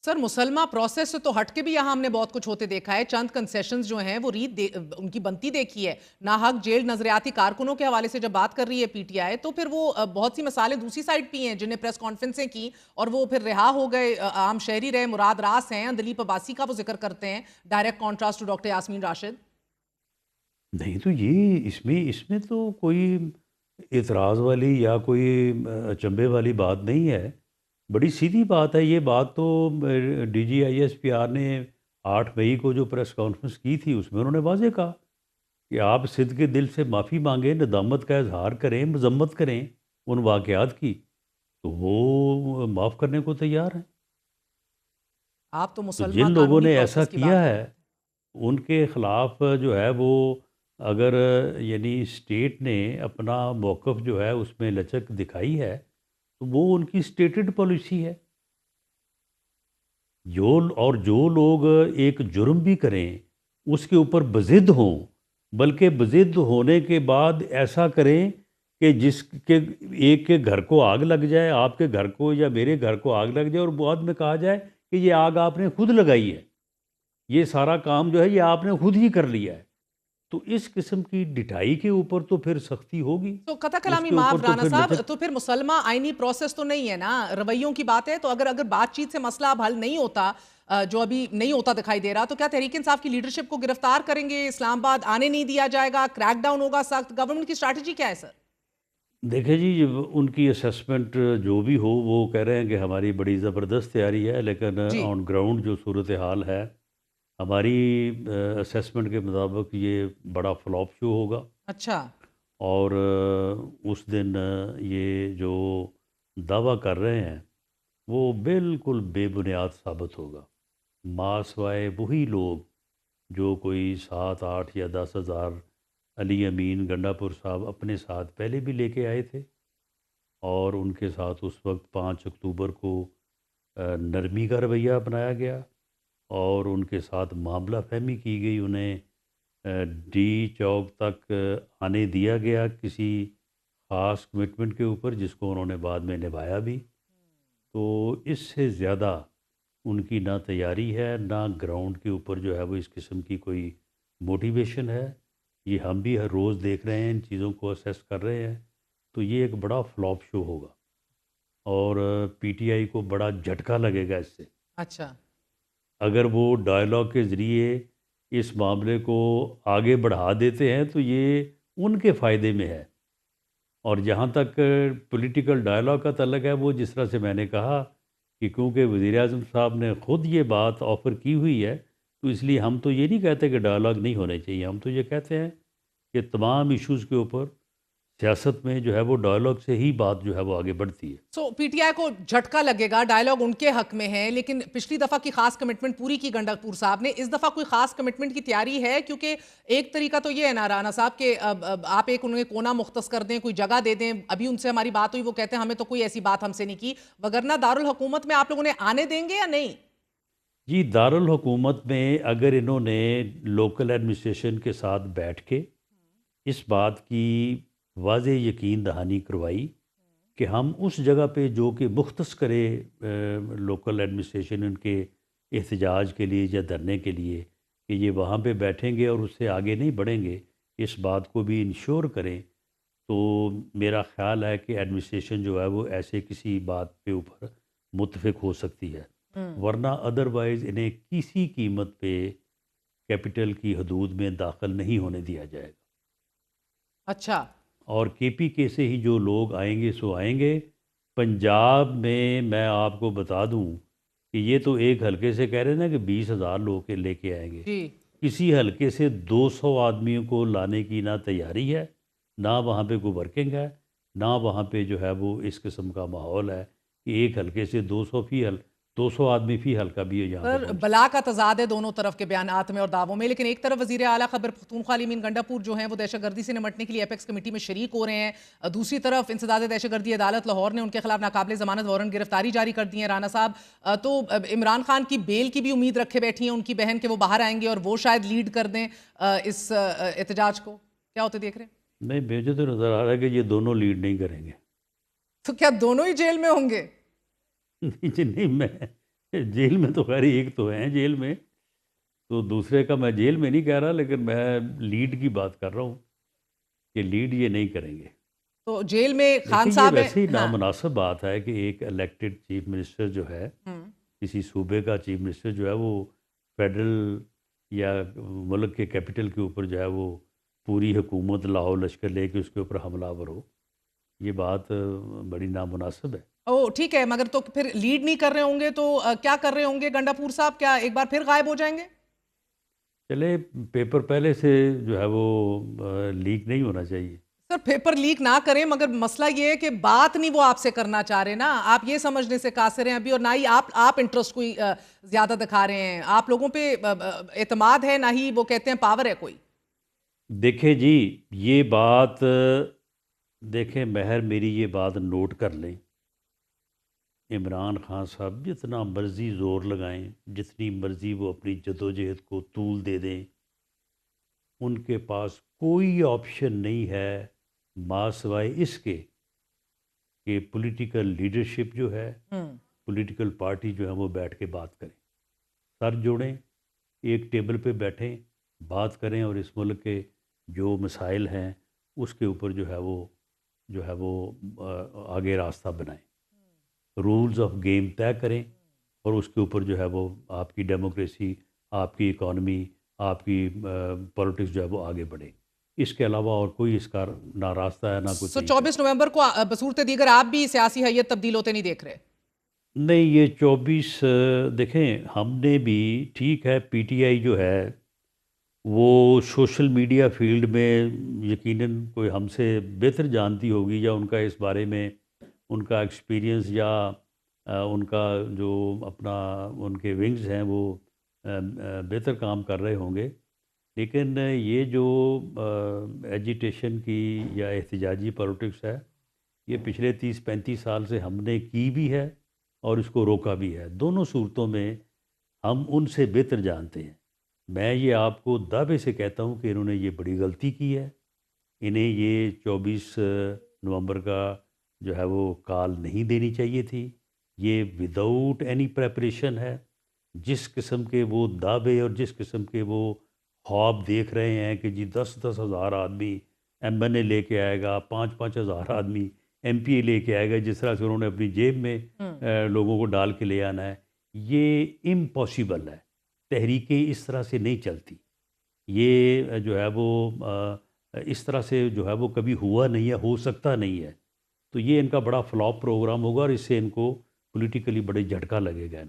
سر مسلمہ پروسیس سے تو ہٹ کے بھی یہاں ہم نے بہت کچھ ہوتے دیکھا ہے. چند کنسیشنز جو ہیں وہ ان کی بنتی دیکھی ہے. ناحق جیل نظریاتی کارکنوں کے حوالے سے جب بات کر رہی ہے پی ٹی آئی تو پھر وہ بہت سی مثالیں دوسری سائڈ پہ ہیں جنہیں پریس کانفرنسیں کی اور وہ پھر رہا ہو گئے. عام شہری رہے. مراد راس ہیں, دلیپ عباسی کا وہ ذکر کرتے ہیں, direct contrast to doctor Yasmin Rashid. نہیں تو یہ اس میں تو کوئی اعتراض والی یا کوئی اچنبے والی بات نہیں ہے. بڑی سیدھی بات ہے. یہ بات تو D G I S P R نے 8 مئی کو جو پریس کانفرنس کی تھی اس میں انہوں نے واضح کہا کہ آپ صدق کے دل سے معافی مانگیں, ندامت کا اظہار کریں, مذمت کریں ان واقعات کی, تو وہ معاف کرنے کو تیار ہیں. آپ تو تو مسلمہ جن لوگوں قانونی نے ایسا پروسیس کی کیا بات کر ہے رہے تھے. ان کے خلاف جو ہے وہ اگر یعنی اسٹیٹ نے اپنا موقف جو ہے اس میں لچک دکھائی ہے تو وہ ان کی اسٹیٹڈ پالیسی ہے. جو لوگ ایک جرم بھی کریں اس کے اوپر بضد ہوں, بلکہ بضد ہونے کے بعد ایسا کریں کہ جس کے ایک کے گھر کو آگ لگ جائے, آپ کے گھر کو یا میرے گھر کو آگ لگ جائے, اور بعد میں کہا جائے کہ یہ آگ آپ نے خود لگائی ہے, یہ سارا کام جو ہے یہ آپ نے خود ہی کر لیا ہے, تو اس قسم کی ڈٹائی کے اوپر تو پھر سختی ہوگی. تو قطع اس کلامی کے اوپر معاف تو رانا پھر صاحب, لچک. تو پھر مسلمہ آئینی پروسیس تو نہیں ہے نا, رویوں کی بات ہے. تو اگر بات چیت سے مسئلہ اب حل نہیں ہوتا, جو ابھی نہیں ہوتا دکھائی دے رہا, تو کیا تحریک انصاف کی لیڈرشپ کو گرفتار کریں گے, اسلام آباد آنے نہیں دیا جائے گا, کریک ڈاؤن ہوگا سخت؟ گورنمنٹ کی اسٹریٹجی کیا ہے سر؟ دیکھیں جی, ان کی اسیسمنٹ جو بھی ہو وہ کہہ رہے ہیں کہ ہماری بڑی زبردست تیاری ہے, لیکن جی آن گراؤنڈ جو صورتحال ہے ہماری اسیسمنٹ کے مطابق یہ بڑا فلاپ شو ہوگا. اچھا. اور اس دن یہ جو دعویٰ کر رہے ہیں وہ بالکل بے بنیاد ثابت ہوگا. ماں سوائے وہی لوگ جو کوئی 7 8 یا 10 ہزار علی امین گنڈا پور صاحب اپنے ساتھ پہلے بھی لے کے آئے تھے, اور ان کے ساتھ اس وقت 5 اکتوبر کو نرمی کا رویہ اپنایا گیا, اور ان کے ساتھ معاملہ فہمی کی گئی. انہیں ڈی چوک تک آنے دیا گیا کسی خاص کمٹمنٹ کے اوپر, جس کو انہوں نے بعد میں نبھایا بھی. تو اس سے زیادہ ان کی نہ تیاری ہے نہ گراؤنڈ کے اوپر جو ہے وہ اس قسم کی کوئی موٹیویشن ہے. یہ ہم بھی ہر روز دیکھ رہے ہیں, ان چیزوں کو اسیس کر رہے ہیں. تو یہ ایک بڑا فلاپ شو ہوگا, اور پی ٹی آئی کو بڑا جھٹکا لگے گا اس سے. اچھا. اگر وہ ڈائلاگ کے ذریعے اس معاملے کو آگے بڑھا دیتے ہیں تو یہ ان کے فائدے میں ہے. اور جہاں تک پولیٹیکل ڈائلاگ کا تعلق ہے, وہ جس طرح سے میں نے کہا کہ کیونکہ وزیر اعظم صاحب نے خود یہ بات آفر کی ہوئی ہے, تو اس لیے ہم تو یہ نہیں کہتے کہ ڈائلاگ نہیں ہونے چاہیے. ہم تو یہ کہتے ہیں کہ تمام ایشوز کے اوپر سیاست میں جو ہے وہ ڈائلاگ سے ہی بات جو ہے وہ آگے بڑھتی ہے. سو پی ٹی آئی کو جھٹکا لگے گا, ڈائلاگ ان کے حق میں ہے, لیکن پچھلی دفعہ کی خاص کمٹمنٹ پوری کی گنڈا پور صاحب نے. اس دفعہ کوئی خاص کمٹمنٹ کی تیاری ہے؟ کیونکہ ایک طریقہ تو یہ ہے نا رانا صاحب کہ آپ ایک انہیں کونا مختص کر دیں, کوئی جگہ دے دیں. ابھی ان سے ہماری بات ہوئی, وہ کہتے ہیں ہمیں تو کوئی ایسی بات ہم سے نہیں کی, وگرنہ دارالحکومت میں آپ لوگ انہیں آنے دیں گے یا نہیں؟ جی, دارالحکومت میں اگر انہوں نے لوکل ایڈمنسٹریشن کے ساتھ بیٹھ کے اس بات کی واضح یقین دہانی کروائی کہ ہم اس جگہ پہ جو کہ مختص کرے لوکل ایڈمنسٹریشن ان کے احتجاج کے لیے یا دھرنے کے لیے, کہ یہ وہاں پہ بیٹھیں گے اور اس سے آگے نہیں بڑھیں گے, اس بات کو بھی انشور کریں, تو میرا خیال ہے کہ ایڈمنسٹریشن جو ہے وہ ایسے کسی بات کے اوپر متفق ہو سکتی ہے. ورنہ ادروائز انہیں کسی قیمت پہ کیپٹل کی حدود میں داخل نہیں ہونے دیا جائے گا. اچھا. اور کے پی کے سے ہی جو لوگ آئیں گے سو آئیں گے. پنجاب میں آپ کو بتا دوں کہ یہ تو ایک حلقے سے کہہ رہے ہیں نا کہ 20,000 لوگ کے لے کے آئیں گے. جی. کسی حلقے سے 200 آدمیوں کو لانے کی نہ تیاری ہے, نہ وہاں پہ کوئی ورکنگ ہے, نہ وہاں پہ جو ہے وہ اس قسم کا ماحول ہے کہ ایک حلقے سے 200 آدمی فی حلقہ بھی یہاں پہ سر پہنچے. بلا کا تضاد ہے دونوں طرف کے بیانات میں اور دعووں میں, لیکن ایک طرف وزیر اعلیٰ خیبر پختونخوا علی امین گنڈا پور جو ہیں وہ دہشت گردی سے نمٹنے کے لیے ایپیکس کمیٹی میں شریک ہو رہے ہیں. دوسری طرف انسداد دہشت گردی عدالت لاہور نے ان کے خلاف ناقابل ضمانت وارنٹ گرفتاری جاری کر دی ہے. رانا صاحب, تو عمران خان کی بیل کی بھی امید رکھے بیٹھی ہیں ان کی بہن کہ وہ باہر آئیں گے اور وہ شاید لیڈ کر دیں اس احتجاج کو, کیا ہوتے دیکھ رہے ہیں؟ نہیں, مجھے تو نظر آ رہا ہے کہ یہ دونوں لیڈ نہیں کریں گے. تو کیا دونوں ہی جیل میں ہوں گے؟ نہیں, جیل میں تو خیر ایک تو ہیں جیل میں، تو دوسرے کا میں جیل میں نہیں کہہ رہا، لیکن میں لیڈ کی بات کر رہا ہوں کہ لیڈ یہ نہیں کریں گے۔ تو جیل میں خان دیکھیں یہ صاحب ہیں، ویسے ہی ہاں۔ نامناسب بات ہے کہ ایک الیکٹڈ چیف منسٹر جو ہے، ہوں۔ کسی صوبے کا چیف منسٹر جو ہے، وہ فیڈرل یا ملک کے کیپٹل کے اوپر جو ہے وہ پوری حکومت لاہور لشکر لے کے اس کے اوپر حملہ آور ہو، یہ بات بڑی نامناسب ہے۔ او ٹھیک ہے، مگر تو پھر لیڈ نہیں کر رہے ہوں گے تو کیا کر رہے ہوں گے گنڈا پور صاحب؟ کیا ایک بار پھر غائب ہو جائیں گے؟ چلے پیپر پہلے سے جو ہے وہ لیک نہیں ہونا چاہیے۔ سر پیپر لیک نہ کریں، مگر مسئلہ یہ ہے کہ بات نہیں وہ آپ سے کرنا چاہ رہے نا، آپ یہ سمجھنے سے قاصر ہیں ابھی، اور نہ ہی آپ انٹرسٹ کوئی زیادہ دکھا رہے ہیں، آپ لوگوں پہ اعتماد ہے، نہ ہی وہ کہتے ہیں پاور ہے کوئی۔ دیکھیں جی، یہ بات دیکھیں مہر میری یہ بات نوٹ کر لیں، عمران خان صاحب جتنا مرضی زور لگائیں، جتنی مرضی وہ اپنی جدوجہد کو طول دے دیں، ان کے پاس کوئی آپشن نہیں ہے ماں سوائے اس کے کہ پولیٹیکل لیڈرشپ جو ہے، ہوں۔ پولیٹیکل پارٹی جو ہے وہ بیٹھ کے بات کریں، سر جوڑیں، ایک ٹیبل پہ بیٹھیں، بات کریں، اور اس ملک کے جو مسائل ہیں اس کے اوپر جو ہے وہ آگے راستہ بنائیں، رولز آف گیم طے کریں، اور اس کے اوپر جو ہے وہ آپ کی ڈیموکریسی، آپ کی اکانومی، آپ کی پولیٹکس جو ہے وہ آگے بڑھے۔ اس کے علاوہ اور کوئی اس کا نہ راستہ ہے، نہ کوئی سو طریقہ ہے۔ 24 نومبر کو بصورت دیگر آپ بھی سیاسی حیت تبدیل ہوتے نہیں دیکھ رہے؟ نہیں، یہ 24 دیکھیں ہم نے بھی، ٹھیک ہے پی ٹی آئی جو ہے وہ سوشل میڈیا فیلڈ میں یقیناً کوئی ہم سے بہتر جانتی ہوگی، یا ان کا اس بارے میں ان کا ایکسپیرینس، یا ان کا جو اپنا ان کے ونگز ہیں وہ بہتر کام کر رہے ہوں گے، لیکن یہ جو ایجیٹیشن کی یا احتجاجی پولیٹکس ہے، یہ پچھلے 30-35 سال سے ہم نے کی بھی ہے اور اس کو روکا بھی ہے، دونوں صورتوں میں ہم ان سے بہتر جانتے ہیں۔ میں یہ آپ کو دعوے سے کہتا ہوں کہ انہوں نے یہ بڑی غلطی کی ہے، انہیں یہ 24 نومبر کا جو ہے وہ کال نہیں دینی چاہیے تھی، یہ وداؤٹ اینی پریپریشن ہے۔ جس قسم کے وہ دعوے اور جس قسم کے وہ خواب دیکھ رہے ہیں کہ جی 10-10 ہزار آدمی ایم این اے لے کے آئے گا، 5-5 ہزار آدمی ایم پی اے لے کے آئے گا، جس طرح سے انہوں نے اپنی جیب میں لوگوں کو ڈال کے لے آنا ہے، یہ امپاسبل ہے۔ تحریکیں اس طرح سے نہیں چلتی، یہ جو ہے وہ اس طرح سے جو ہے وہ کبھی ہوا نہیں ہے، ہو سکتا نہیں ہے، تو یہ ان کا بڑا فلاپ پروگرام ہوگا، اور اس سے ان کو پولیٹیکلی بڑے جھٹکا لگے گا۔